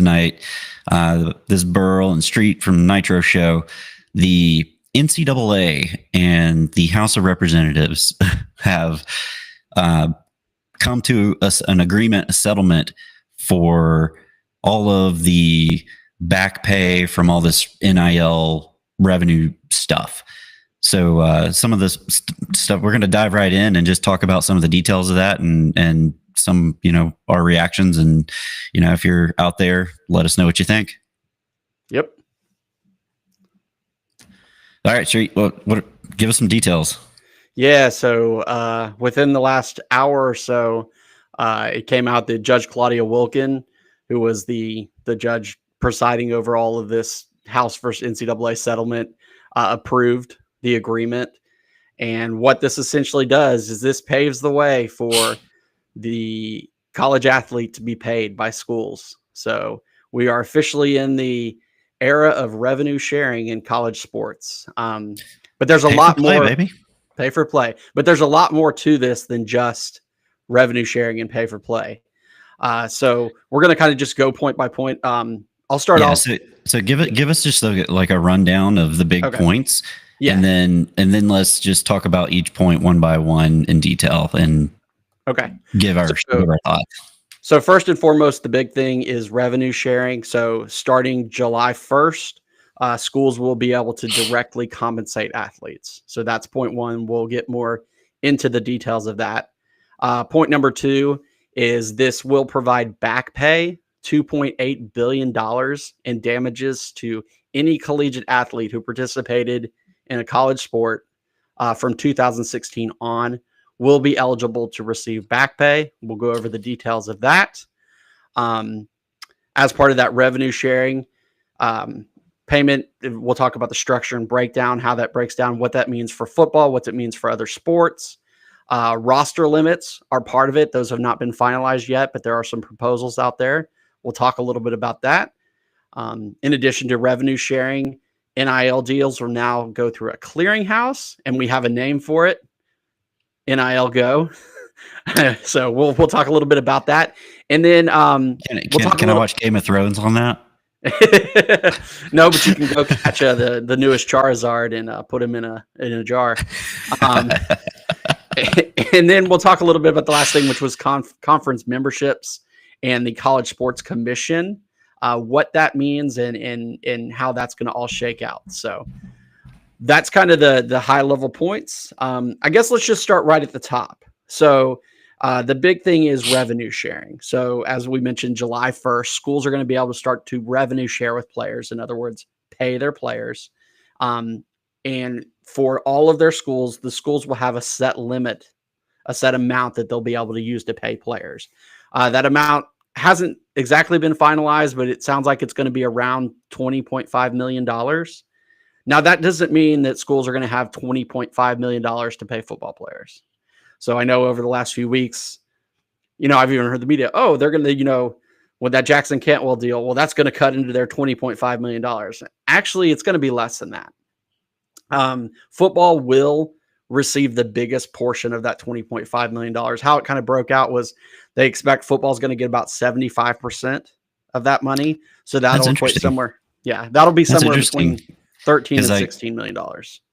tonight. This Burl and Street from Nitro show, the NCAA and the House of Representatives have come to an agreement, a settlement for all of the back pay from all this NIL revenue stuff. So some of this stuff, we're going to dive right in and just talk about some of the details of that and some, our reactions. And, if you're out there, let us know what you think. Yep. All right, Street, give us some details. Yeah, so within the last hour or so, it came out that Judge Claudia Wilkin, who was the judge presiding over all of this House versus NCAA settlement, approved the agreement. And what this essentially does is this paves the way for the college athlete to be paid by schools. So we are officially in the era of revenue sharing in college sports. But there's a lot more. Baby. Pay for play. But there's a lot more to this than just revenue sharing and pay for play. So we're going to kind of just go point by point. I'll start off. So give us just like a rundown of the big points. Yeah. And then let's just talk about each point one by one in detail and give our thoughts. So first and foremost, the big thing is revenue sharing. So starting July 1st, schools will be able to directly compensate athletes. So that's point one. We'll get more into the details of that. Point number two is this will provide back pay, $2.8 billion in damages to any collegiate athlete who participated in a college sport from 2016 on will be eligible to receive back pay. We'll go over the details of that. As part of that revenue sharing payment, we'll talk about the structure and breakdown, how that breaks down, what that means for football, what it means for other sports. Roster limits are part of it. Those have not been finalized yet, but there are some proposals out there. We'll talk a little bit about that. In addition to revenue sharing, NIL deals will now go through a clearinghouse, and we have a name for it, NIL Go. So we'll talk a little bit about that. And then can I watch Game of Thrones on that? No, but you can go catch the newest Charizard and put him in a jar. And then we'll talk a little bit about the last thing, which was conference memberships and the College Sports Commission, what that means and how that's going to all shake out. So that's kind of the high level points. I guess let's just start right at the top. So the big thing is revenue sharing. So as we mentioned, July 1st, schools are going to be able to start to revenue share with players. In other words, pay their players. And for all of their schools, the schools will have a set limit, a set amount that they'll be able to use to pay players. That amount hasn't exactly been finalized, but it sounds like it's going to be around $20.5 million. Now, that doesn't mean that schools are going to have $20.5 million to pay football players. So I know over the last few weeks, I've even heard the media, they're going to, with that Jackson Cantwell deal, well, that's going to cut into their $20.5 million. Actually, it's going to be less than that. Football will receive the biggest portion of that $20.5 million. How it kind of broke out was they expect football is going to get about 75% of that money. So that'll equate somewhere. Yeah, that'll be somewhere between $13 and $16 million.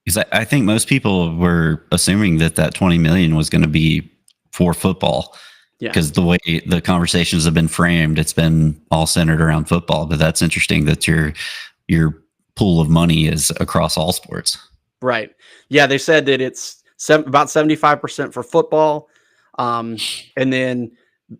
Because I think most people were assuming that 20 million was going to be for football. Yeah. Because the way the conversations have been framed, it's been all centered around football. But that's interesting that your pool of money is across all sports. Right. Yeah, they said that it's about 75% for football. And then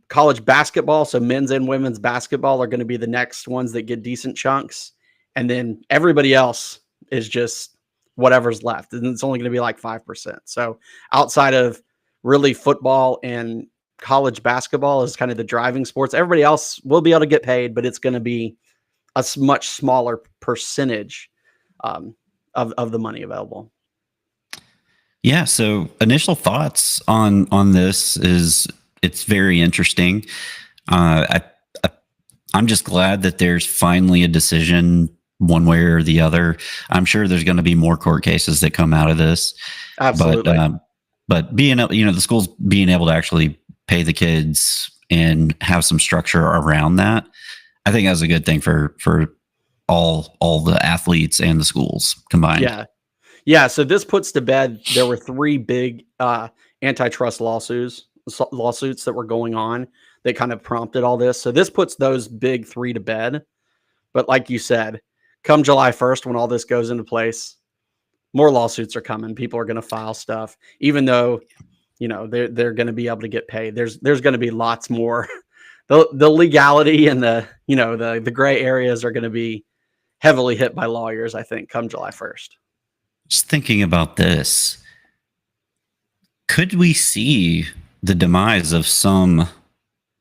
college basketball, so men's and women's basketball are going to be the next ones that get decent chunks. And then everybody else is just whatever's left. And it's only going to be like 5%. So outside of really football and college basketball is kind of the driving sports, everybody else will be able to get paid, but it's going to be a much smaller percentage of the money available. Yeah. So initial thoughts on this is it's very interesting. I'm just glad that there's finally a decision one way or the other. I'm sure there's going to be more court cases that come out of this. Absolutely. But being, the schools being able to actually pay the kids and have some structure around that, I think that's a good thing for all the athletes and the schools combined. Yeah. Yeah. So this puts to bed, there were 3 big antitrust lawsuits that were going on that kind of prompted all this. So this puts those big 3 to bed. But like you said, come July 1st, when all this goes into place, more lawsuits are coming. People are going to file stuff, even though, they're going to be able to get paid. There's going to be lots more. The legality and the gray areas are going to be heavily hit by lawyers, I think, come July 1st. Just thinking about this, could we see the demise of some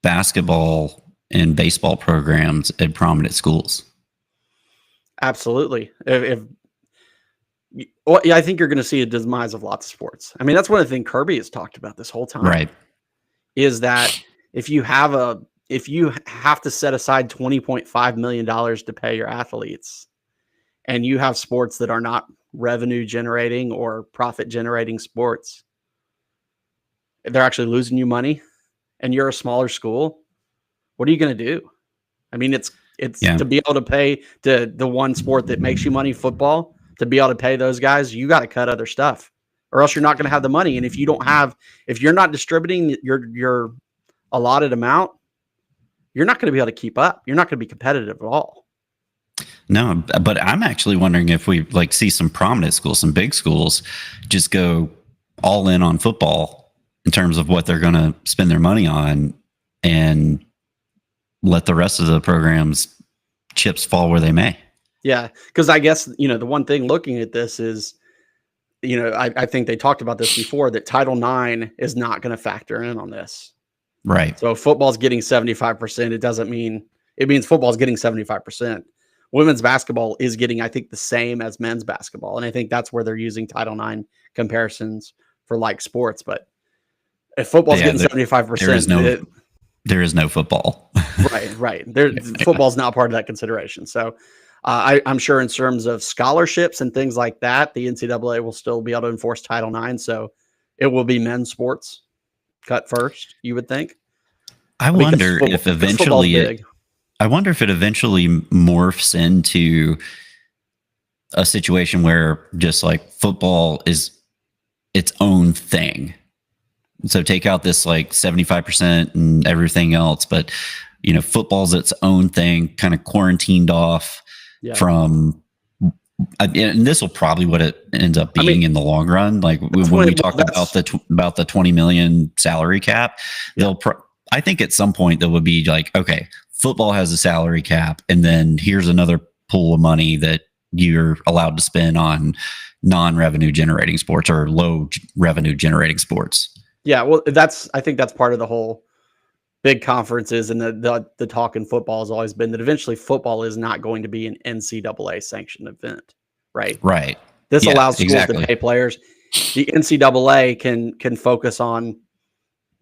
basketball and baseball programs at prominent schools? Absolutely. I think you're going to see a demise of lots of sports. I mean, that's one of the things Kirby has talked about this whole time. Right. Is that if you have to set aside $20.5 million to pay your athletes, and you have sports that are not revenue generating or profit generating sports, they're actually losing you money, and you're a smaller school, what are you going to do? I mean, it's to be able to pay the one sport that makes you money, football, to be able to pay those guys, you got to cut other stuff, or else you're not going to have the money. And if you're not distributing your allotted amount, you're not going to be able to keep up. You're not going to be competitive at all. No, but I'm actually wondering if we see some prominent schools, some big schools, just go all in on football in terms of what they're going to spend their money on, and let the rest of the programs chips fall where they may. Yeah, because I guess the one thing looking at this is, I think they talked about this before, that Title IX is not going to factor in on this. Right. So if football's getting 75%, it means football's getting 75%. Women's basketball is getting, I think, the same as men's basketball. And I think that's where they're using Title IX comparisons for like sports. But if football's getting 75%, there is no football. Right. Football's not part of that consideration. So I'm sure in terms of scholarships and things like that, the NCAA will still be able to enforce Title IX. So it will be men's sports cut first, you would think. I wonder if eventually it eventually morphs into a situation where just like football is its own thing. So take out this 75% and everything else, but football's its own thing, kind of quarantined off from. And this will probably what it ends up being in the long run. Like when we talk about the 20 million salary cap, I think at some point there would be like, okay, football has a salary cap, and then here's another pool of money that you're allowed to spend on non-revenue generating sports or low revenue generating sports. Yeah, well, I think that's part of the whole big conferences, and the talk in football has always been that eventually football is not going to be an NCAA sanctioned event, right? Right. This allows schools to pay players. The NCAA can focus on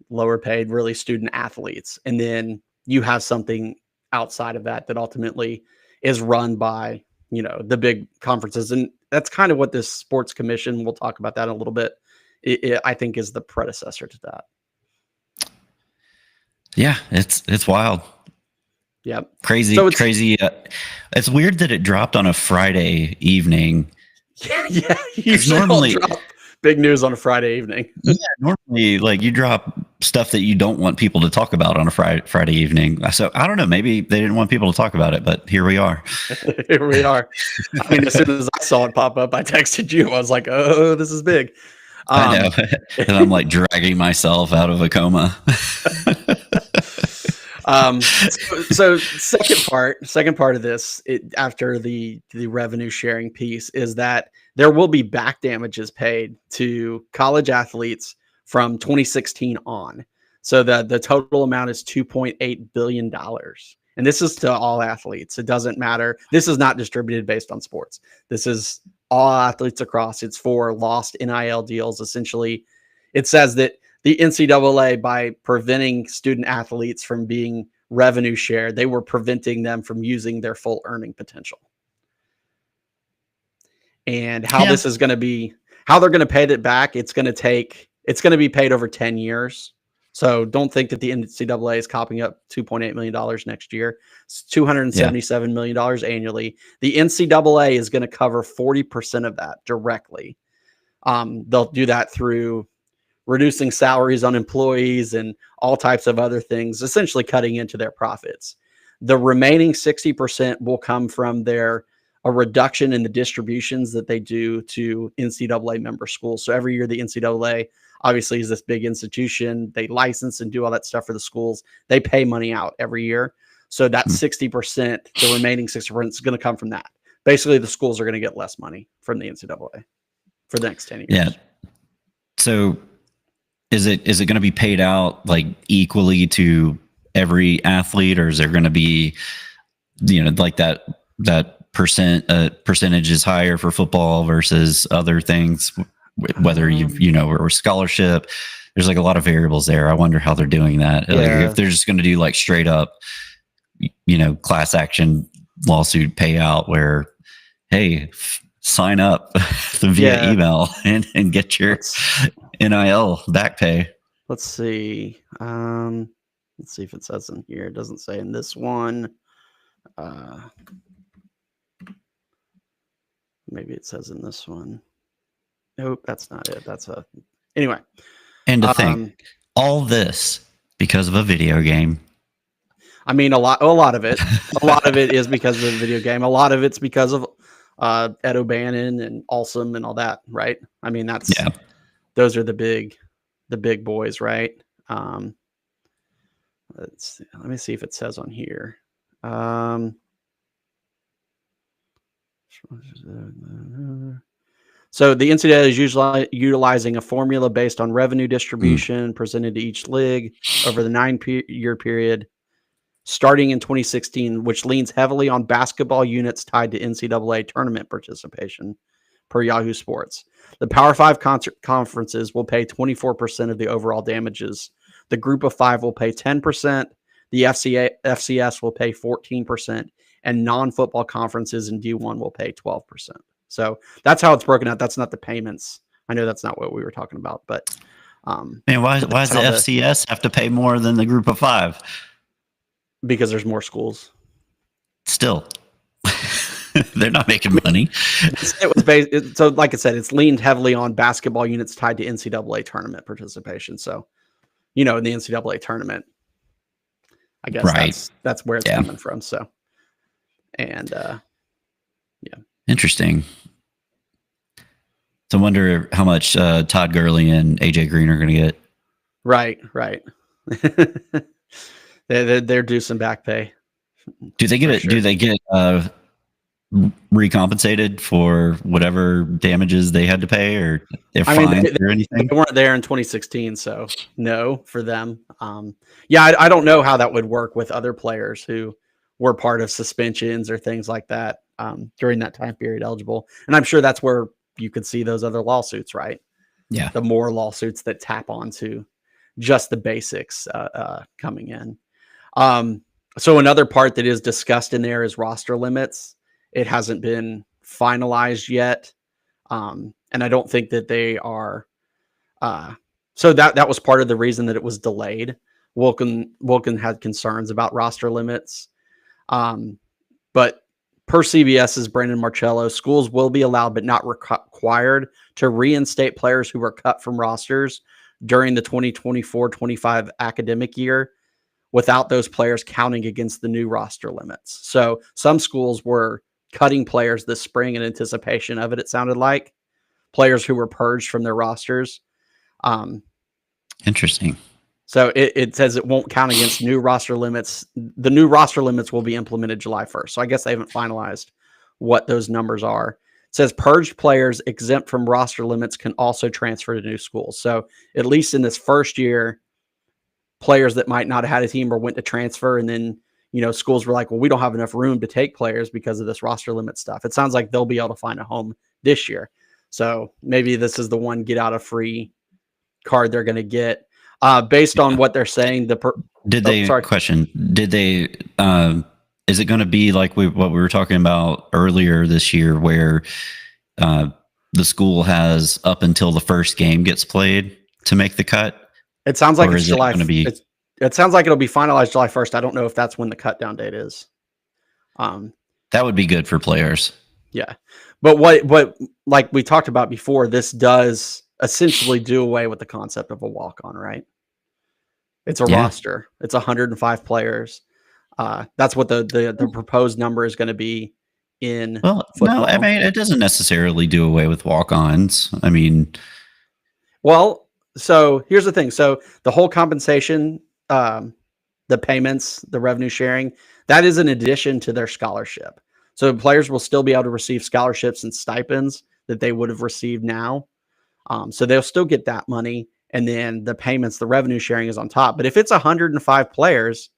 lower paid, really student athletes, and then you have something outside of that ultimately is run by the big conferences, and that's kind of what this sports commission. We'll talk about that in a little bit. I think is the predecessor to that. Yeah, it's wild. Yeah, crazy. It's weird that it dropped on a Friday evening. Yeah. Usually normally drop big news on a Friday evening. Yeah, normally you drop stuff that you don't want people to talk about on a Friday evening. So I don't know. Maybe they didn't want people to talk about it, but here we are. Here we are. I mean, as soon as I saw it pop up, I texted you. I was like, "Oh, this is big." I know. And I'm dragging myself out of a coma. So second part of this, after the revenue sharing piece, is that there will be back damages paid to college athletes from 2016 on. So the total amount is $2.8 billion. And this is to all athletes. It doesn't matter. This is not distributed based on sports. This is all athletes across. It's for lost NIL deals. Essentially, it says that the NCAA, by preventing student athletes from being revenue shared, they were preventing them from using their full earning potential. And how this is going to be, how they're going to pay it back, it's going to be paid over 10 years. So don't think that the NCAA is copping up $2.8 million next year. It's $277 million annually. The NCAA is going to cover 40% of that directly. They'll do that through reducing salaries on employees and all types of other things, essentially cutting into their profits. The remaining 60% will come from a reduction in the distributions that they do to NCAA member schools. So every year, the NCAA obviously is this big institution. They license and do all that stuff for the schools. They pay money out every year. So that 60%, the remaining 60% is going to come from that. Basically, the schools are going to get less money from the NCAA for the next 10 years. Yeah. So is it going to be paid out like equally to every athlete, or is there going to be, like that percentage is higher for football versus other things, whether or scholarship? There's like a lot of variables there. I wonder how they're doing that. Yeah. Like if they're just going to do like straight up, class action lawsuit payout where, hey, sign up via email and get your NIL back pay. Let's see. Let's see if it says in here. It doesn't say in this one. Maybe it says in this one. Nope, that's not it. Anyway. And to think, all this because of a video game. I mean, a lot of it. A lot of it is because of the video game. A lot of it's because of Ed O'Bannon and Awesome and all that, right? I mean, those are the big boys, right? Let me see if it says on here. So the NCAA is usually utilizing a formula based on revenue distribution presented to each league over the 9-year period, starting in 2016, which leans heavily on basketball units tied to NCAA tournament participation, per Yahoo Sports. The Power 5 conferences will pay 24% of the overall damages. The Group of 5 will pay 10%. The FCS will pay 14%, and non-football conferences in D1 will pay 12%. So that's how it's broken out. That's not the payments. I know that's not what we were talking about, but man, why does the FCS have to pay more than the Group of 5? Because there's more schools. Still, they're not making money. It was based, so like I said, it's leaned heavily on basketball units tied to NCAA tournament participation. So, in the NCAA tournament, I guess that's where it's coming from. So, and interesting. So I wonder how much Todd Gurley and AJ Green are going to get. Right. They're due some back pay. Do they get it? Sure. Do they get recompensated for whatever damages they had to pay, or they're fined or anything? They weren't there in 2016, so no for them. I don't know how that would work with other players who were part of suspensions or things like that during that time period eligible. And I'm sure that's where you could see those other lawsuits, right? Yeah. The more lawsuits that tap onto just the basics coming in. So another part that is discussed in there is roster limits. It hasn't been finalized yet. And I don't think that they are. So that was part of the reason that it was delayed. Wilkin had concerns about roster limits. But per CBS's Brandon Marcello, schools will be allowed but not required to reinstate players who were cut from rosters during the 2024-25 academic year without those players counting against the new roster limits. So some schools were cutting players this spring in anticipation of it, it sounded like. Players who were purged from their rosters. Interesting. So it says it won't count against new roster limits. The new roster limits will be implemented July 1st. So I guess they haven't finalized what those numbers are. It says purged players exempt from roster limits can also transfer to new schools. So at least in this first year, players that might not have had a team or went to transfer, and then, schools were like, well, we don't have enough room to take players because of this roster limit stuff. It sounds like they'll be able to find a home this year. So maybe this is the one get out of free card they're going to get. Based on what they're saying, question? Did they? Is it going to be like what we were talking about earlier this year, where the school has up until the first game gets played to make the cut, It sounds like or it's is it July. going to be? It sounds like it'll be finalized July 1st. I don't know if that's when the cut down date is. That would be good for players. Yeah. But what like we talked about before, this does essentially do away with the concept of a walk-on, right? It's a Yeah. roster. It's 105 players. That's what the proposed number is going to be in Well, football. no, I mean, it doesn't necessarily do away with walk-ons. I mean, Well, so here's the thing. So the whole compensation, the payments, the revenue sharing, that is in addition to their scholarship. So players will still be able to receive scholarships and stipends that they would have received now. So they'll still get that money. And then the payments, the revenue sharing is on top. But if it's 105 players,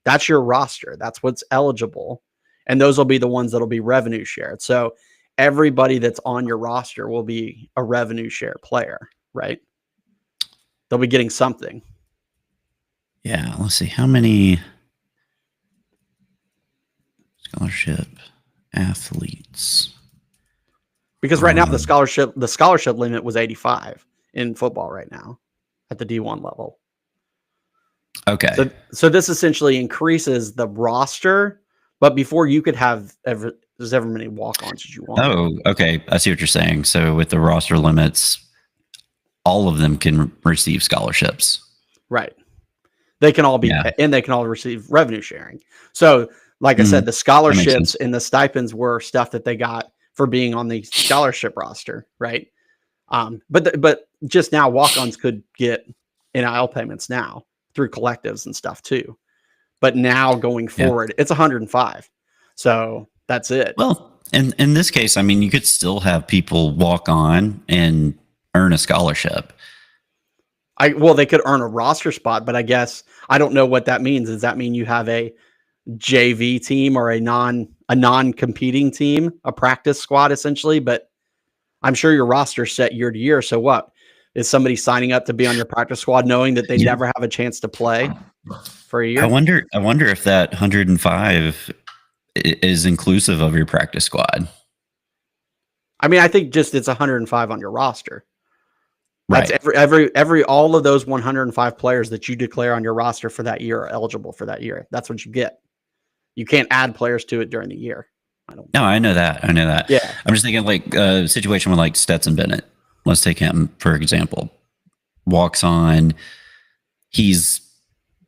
that's your roster. That's what's eligible. And those will be the ones that'll be revenue shared. So everybody that's on your roster will be a revenue share player, right? They'll be getting something. yeah, let's see. How many scholarship athletes? Because right now the scholarship limit was 85 in football right now at the D1 level. Okay. So this essentially increases the roster, but before you could have there's ever many walk-ons as you want. Oh, okay. I see what you're saying. So with the roster limits, all of them can receive scholarships. Right. They can all be, and they can all receive revenue sharing. So like I said, the scholarships and the stipends were stuff that they got for being on the scholarship roster. Right. But just now walk-ons could get NIL payments now through collectives and stuff too. But now going forward, it's 105. So that's it. Well, in this case, I mean, you could still have people walk on and earn a scholarship. Well, they could earn a roster spot, but I guess I don't know what that means. Does that mean you have a JV team or a non-competing team, a practice squad essentially? But I'm sure your roster's set year to year. So what? Is somebody signing up to be on your practice squad knowing that they never have a chance to play for a year? I wonder if that 105 is inclusive of your practice squad. I mean, I think just it's 105 on your roster. Right. That's every all of those 105 players that you declare on your roster for that year are eligible for that year. That's what you get. You can't add players to it during the year. I know that. Yeah. I'm just thinking like a situation with like Stetson Bennett. Let's take him for example. Walks on. He's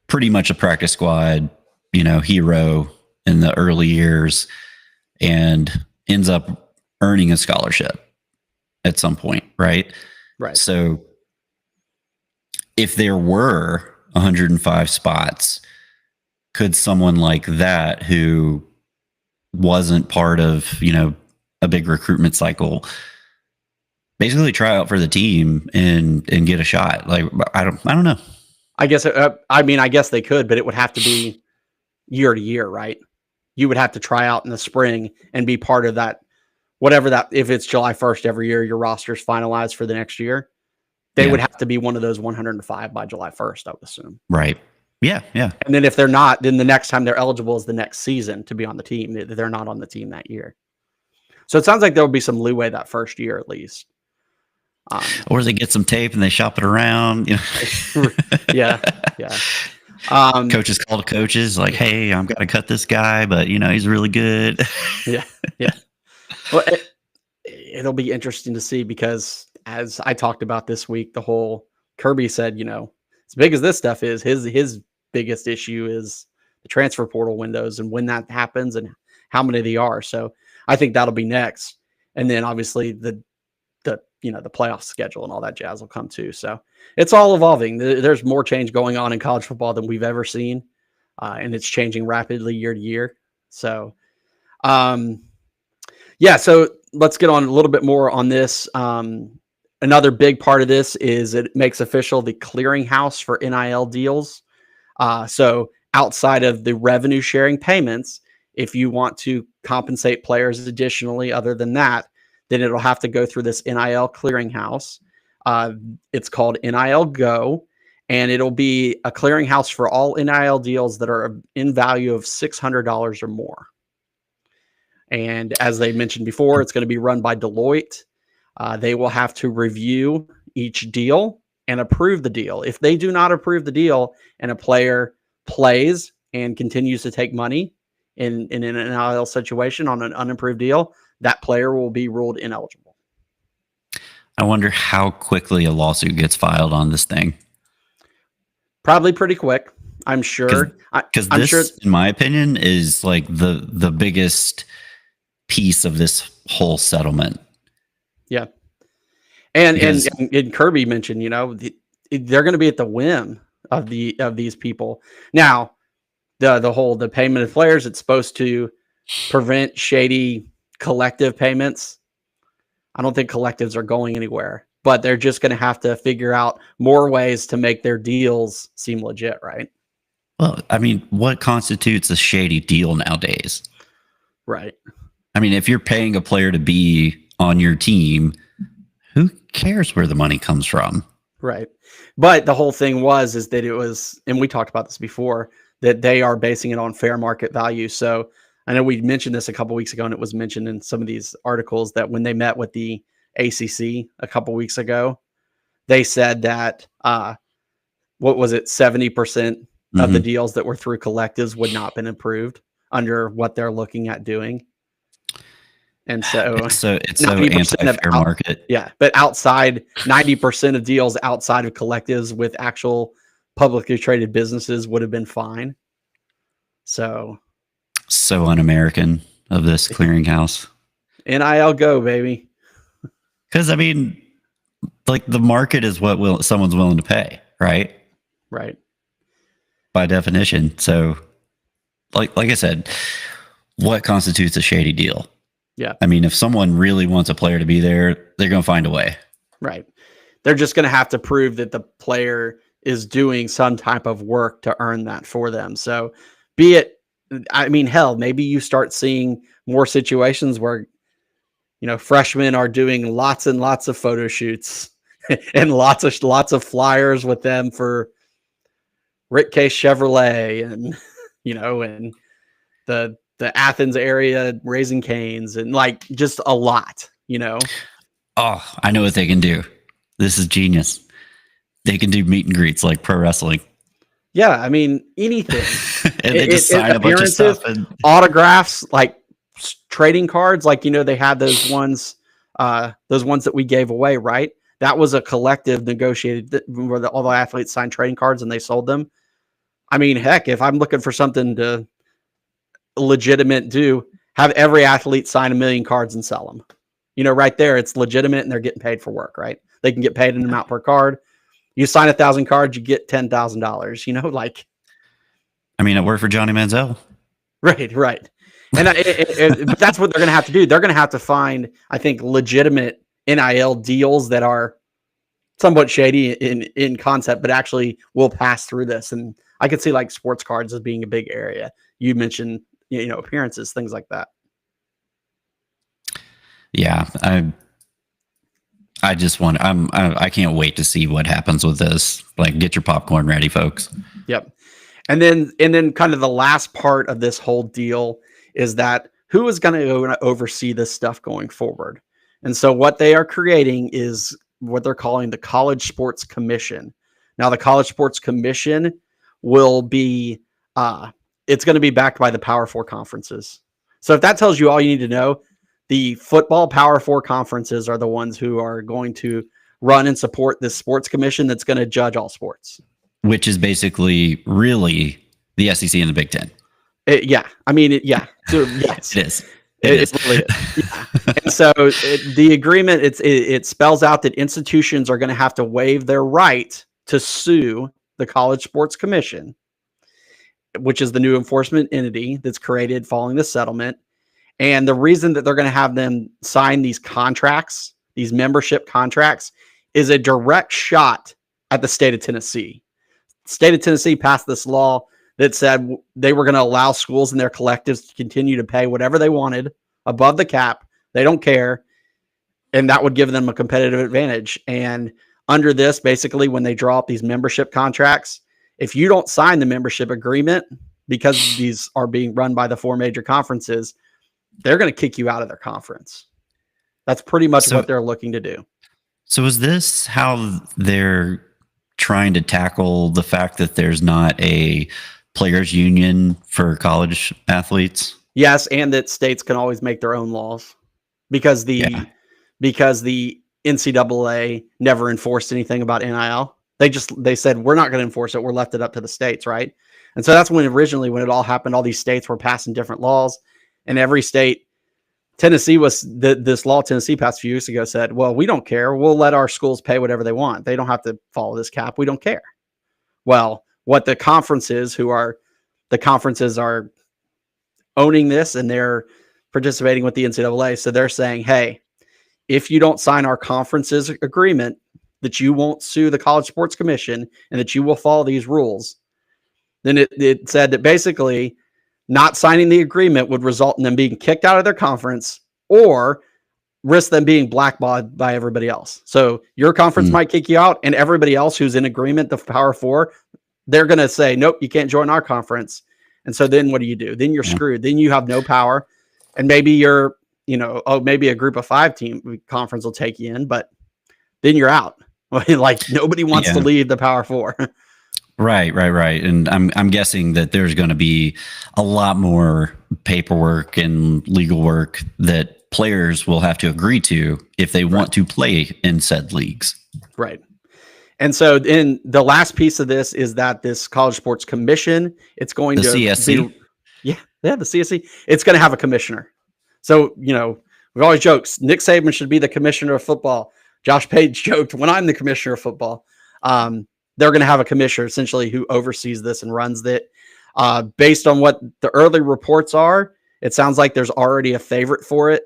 pretty much a practice squad, hero in the early years, and ends up earning a scholarship at some point, right? Right. So if there were 105 spots, could someone like that who wasn't part of, a big recruitment cycle basically try out for the team and get a shot? Like, I don't know. I guess, I guess they could, but it would have to be year to year, right? You would have to try out in the spring and be part of that, whatever that, if it's July 1st every year, your roster's finalized for the next year. They would have to be one of those 105 by July 1st, I would assume. Right. Yeah. And then if they're not, then the next time they're eligible is the next season to be on the team. They're not on the team that year. So it sounds like there will be some leeway that first year at least. Or they get some tape and they shop it around. Yeah. Coaches call to coaches like, hey, I'm going to cut this guy, but, he's really good. Yeah. Well, it'll be interesting to see because as I talked about this week, the whole Kirby said, as big as this stuff is, his biggest issue is the transfer portal windows and when that happens and how many they are. So I think that'll be next. And then obviously the playoff schedule and all that jazz will come too. So it's all evolving. There's more change going on in college football than we've ever seen. And it's changing rapidly year to year. So, so let's get on a little bit more on this. Another big part of this is it makes official the clearinghouse for NIL deals. So outside of the revenue sharing payments, if you want to compensate players additionally, other than that, then it'll have to go through this NIL clearinghouse. It's called NIL Go, and it'll be a clearinghouse for all NIL deals that are in value of $600 or more. And as they mentioned before, it's going to be run by Deloitte. They will have to review each deal and approve the deal. If they do not approve the deal and a player plays and continues to take money in an NIL situation on an unapproved deal, that player will be ruled ineligible. I wonder how quickly a lawsuit gets filed on this thing. Probably pretty quick, I'm sure. Because I'm this, sure, in my opinion, is like the biggest piece of this whole settlement. yeah. And Kirby mentioned, they're going to be at the whim of these people. Now, the payment of players, it's supposed to prevent shady collective payments. I don't think collectives are going anywhere, but they're just going to have to figure out more ways to make their deals seem legit, right? Well, I mean, what constitutes a shady deal nowadays? Right. I mean, if you're paying a player to be on your team, who cares where the money comes from? Right. But the whole thing is that it was, and we talked about this before, that they are basing it on fair market value. So I know we mentioned this a couple weeks ago, and it was mentioned in some of these articles that when they met with the ACC a couple weeks ago, they said that, what was it, 70% of the deals that were through collectives would not been approved under what they're looking at doing. And so it's so anti-fair market. Yeah. But outside 90% of deals outside of collectives with actual publicly traded businesses would have been fine. So un-American of this clearinghouse. NIL Go, baby. Because I mean, like the market is what someone's willing to pay, right? Right. By definition. So like I said, what constitutes a shady deal? Yeah. I mean, if someone really wants a player to be there, they're going to find a way. Right. They're just going to have to prove that the player is doing some type of work to earn that for them. So be it, I mean, hell, maybe you start seeing more situations where, freshmen are doing lots and lots of photo shoots and lots of flyers with them for Rick Case Chevrolet and, and the Athens area Raising Canes and like just a lot, Oh, I know what they can do. This is genius. They can do meet and greets like pro wrestling. Yeah, I mean, anything. And they just sign a bunch of stuff. And autographs, like trading cards, like, they had those ones that we gave away, right? That was a collective negotiated where all the athletes signed trading cards and they sold them. I mean, heck, if I'm looking for something to legitimate do, have every athlete sign 1 million cards and sell them. Right there, it's legitimate and they're getting paid for work, right? They can get paid an amount per card. You sign 1,000 cards, you get $10,000, like. I mean, it worked for Johnny Manziel. Right. And but that's what they're going to have to do. They're going to have to find, I think, legitimate NIL deals that are somewhat shady in concept, but actually will pass through this. And I could see like sports cards as being a big area. You mentioned, appearances, things like that. Yeah, I just want. I can't wait to see what happens with this. Like, get your popcorn ready, folks. Yep. And then kind of the last part of this whole deal is that who is going to oversee this stuff going forward. And so what they are creating is what they're calling the College Sports Commission. Now, the College Sports Commission will be, it's going to be backed by the Power Four conferences. So if that tells you all you need to know, the football Power Four conferences are the ones who are going to run and support this sports commission that's going to judge all sports. Which is basically really the SEC and the Big Ten. Yeah. I mean, yeah. So, yes. It is. It really is. Yeah. And so the agreement, it spells out that institutions are going to have to waive their right to sue the College Sports Commission, which is the new enforcement entity that's created following the settlement. And the reason that they're going to have them sign these contracts, these membership contracts, is a direct shot at the state of Tennessee. The state of Tennessee passed this law that said they were going to allow schools and their collectives to continue to pay whatever they wanted above the cap. They don't care. And that would give them a competitive advantage. And under this, basically, when they draw up these membership contracts, if you don't sign the membership agreement, because these are being run by the four major conferences, they're going to kick you out of their conference. That's pretty much what they're looking to do. So is this how they're trying to tackle the fact that there's not a players union for college athletes? Yes, and that states can always make their own laws because Yeah. the NCAA never enforced anything about NIL. They said we're not going to enforce it. We're left it up to the states, right? And so that's when originally when it all happened, all these states were passing different laws, and every state. Tennessee was this law Tennessee passed a few years ago said, well, we don't care. We'll let our schools pay whatever they want. They don't have to follow this cap. We don't care. Well, what the conferences are owning this and they're participating with the NCAA. So they're saying, hey, if you don't sign our conference's agreement that you won't sue the College Sports Commission and that you will follow these rules, then it said that basically not signing the agreement would result in them being kicked out of their conference or risk them being blackballed by everybody else. So your conference might kick you out, and everybody else who's in agreement, the Power Four, they're going to say, nope, you can't join our conference. And so then what do? Then you're screwed. Then you have no power. And maybe you're, maybe a group of 5 team conference will take you in, but then you're out. Like nobody wants to leave the Power Four. Right. And I'm guessing that there's going to be a lot more paperwork and legal work that players will have to agree to if they want to play in said leagues. Right. And so in the last piece of this is that this College Sports Commission, it's going to CSC. The CSC, it's going to have a commissioner. So, we've always joked Nick Saban should be the commissioner of football. Josh Page joked when I'm the commissioner of football. They're going to have a commissioner essentially who oversees this and runs it. Based on what the early reports are, it sounds like there's already a favorite for it.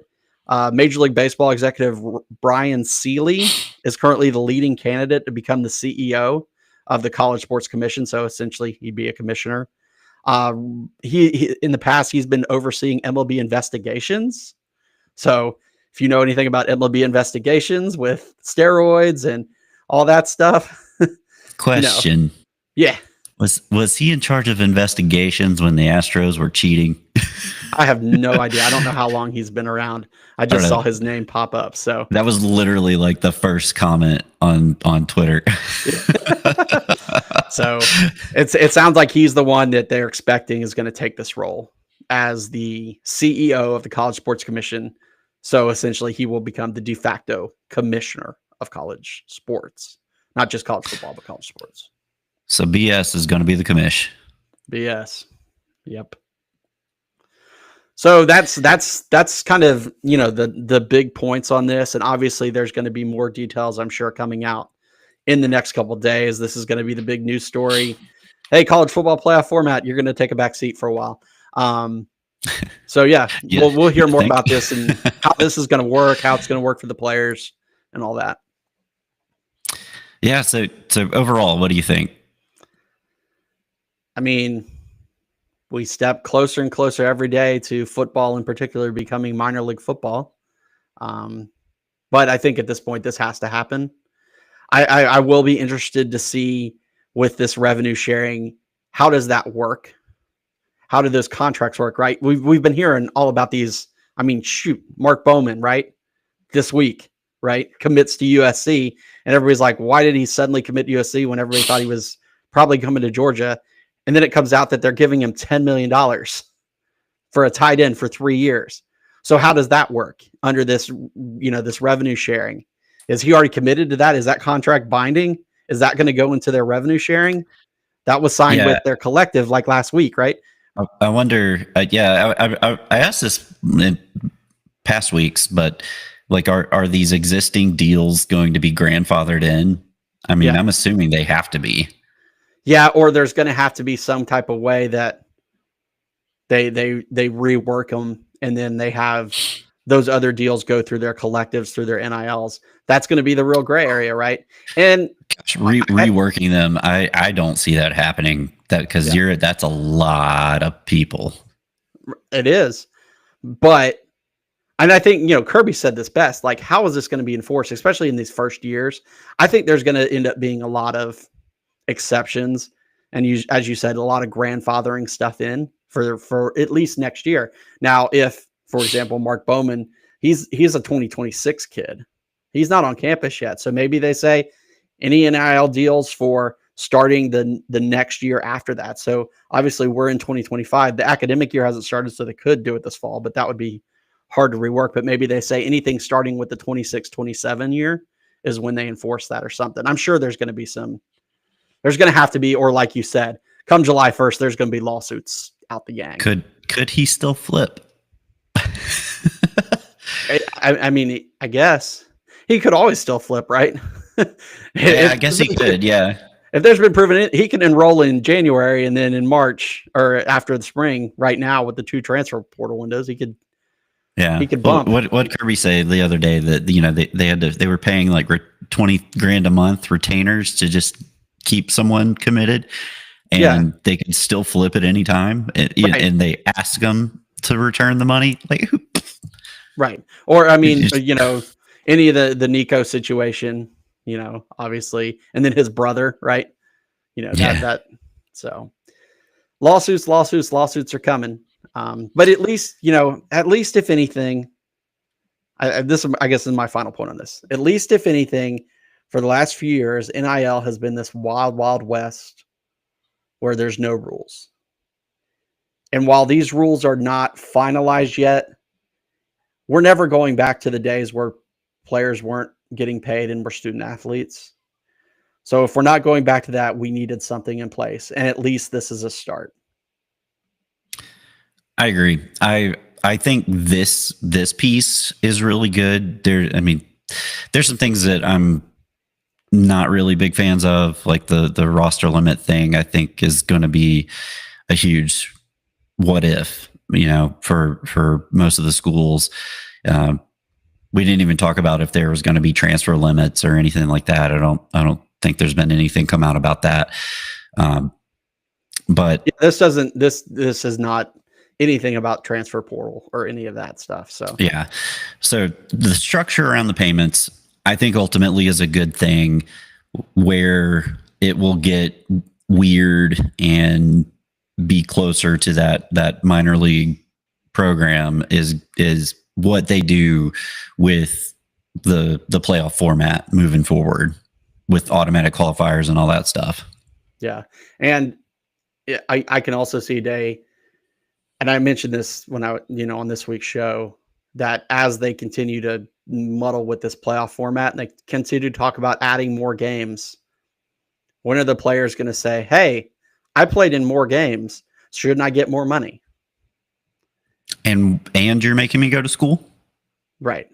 Major League Baseball executive Brian Seeley is currently the leading candidate to become the CEO of the College Sports Commission. So essentially he'd be a commissioner. He in the past, he's been overseeing MLB investigations. So if you know anything about MLB investigations with steroids and all that stuff. Question. Yeah. Was he in charge of investigations when the Astros were cheating? I have no idea. I don't know how long he's been around. I just saw his name pop up. So that was literally like the first comment on Twitter. So it sounds like he's the one that they're expecting is going to take this role as the CEO of the College Sports Commission. So essentially he will become the de facto commissioner of college sports, not just college football, but college sports. So BS is going to be the commish. BS. Yep. So that's kind of, the big points on this. And obviously there's going to be more details, I'm sure, coming out in the next couple of days. This is going to be the big news story. Hey, college football playoff format, you're going to take a back seat for a while. So yeah, we'll hear more about this and how this is going to work, how it's going to work for the players and all that. Yeah. So overall, what do you think? I mean, we step closer and closer every day to football in particular becoming minor league football. But I think at this point, this has to happen. I will be interested to see with this revenue sharing, how does that work? How do those contracts work, right? We've been hearing all about these. I mean, shoot, Mark Bowman, right? This week, right? Commits to USC. And everybody's like, why did he suddenly commit to USC when everybody thought he was probably coming to Georgia? And then it comes out that they're giving him $10 million for a tight end for 3 years. So how does that work under this, this revenue sharing? Is he already committed to that? Is that contract binding? Is that going to go into their revenue sharing? That was signed with their collective like last week, right? I wonder. I asked this in past weeks, but like, are these existing deals going to be grandfathered in? I mean, I'm assuming they have to be. Yeah, or there's going to have to be some type of way that they rework them, and then they have those other deals go through their collectives, through their NILs. That's going to be the real gray area, right? And reworking them, I don't see that happening. Because that's a lot of people. It is, and I think Kirby said this best. Like, how is this going to be enforced, especially in these first years? I think there's going to end up being a lot of exceptions, and as you said, a lot of grandfathering stuff in for at least next year. Now, if, for example, Mark Bowman, he's a 2026 kid, he's not on campus yet, so maybe they say any NIL deals for starting the next year after that. So obviously we're in 2025. The academic year hasn't started, so they could do it this fall, but that would be hard to rework. But maybe they say anything starting with the 26-27 year is when they enforce that or something. I'm sure there's going to be there's going to have to be, or like you said, come July 1st, there's going to be lawsuits out the gang. Could he still flip? I mean, I guess he could always still flip, right? Yeah, I guess he could. Yeah. If there's been proven, he can enroll in January and then in March or after the spring. Right now, with the 2 transfer portal windows, he could. Yeah, he could bump. What Kirby said the other day that they were paying like $20,000 a month retainers to just keep someone committed, and they can still flip at any time, and they ask them to return the money. Like, right? Or I mean, any of the Nico situation. Obviously, and then his brother, right? That. So lawsuits are coming. But at least, if anything, I guess is my final point on this. At least if anything, for the last few years, NIL has been this wild, wild west where there's no rules. And while these rules are not finalized yet, we're never going back to the days where players weren't getting paid and were student athletes. So if we're not going back to that, we needed something in place. And at least this is a start. I agree. I think this piece is really good. There's some things that I'm not really big fans of, like the roster limit thing. I think is going to be a huge what if, for most of the schools. We didn't even talk about if there was going to be transfer limits or anything like that. I don't think there's been anything come out about that. But this is not anything about transfer portal or any of that stuff. So yeah. So the structure around the payments, I think ultimately is a good thing. Where it will get weird and be closer to that minor league program is what they do with the playoff format moving forward with automatic qualifiers and all that stuff. Yeah. And I can also see a day, and I mentioned this when on this week's show, that as they continue to muddle with this playoff format and they continue to talk about adding more games, when are the players going to say, hey, I played in more games, shouldn't I get more money? And you're making me go to school? Right.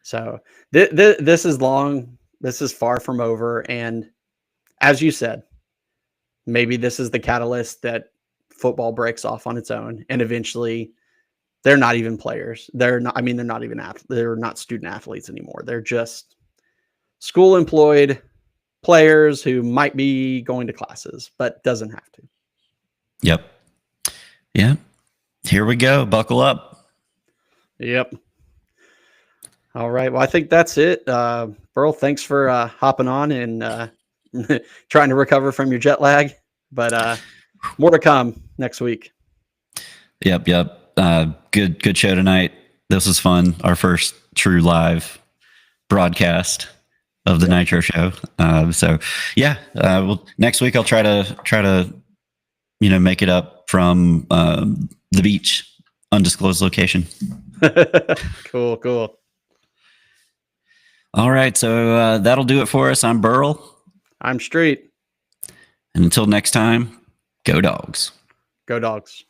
So this is far from over. And as you said, maybe this is the catalyst that football breaks off on its own. And eventually they're not even players. They're not even they're not student athletes anymore. They're just school employed players who might be going to classes, but doesn't have to. Yep. Yeah. Here we go. Buckle up. Yep. All right. Well, I think that's it. Burl, thanks for hopping on and trying to recover from your jet lag, but more to come next week. Yep. Good show tonight. This was fun. Our first true live broadcast of the Nitro Show. So yeah, well, next week I'll try to make it up from the beach, undisclosed location. Cool. All right, so that'll do it for us. I'm Burl. I'm Street. And until next time, go Dogs. Go Dogs.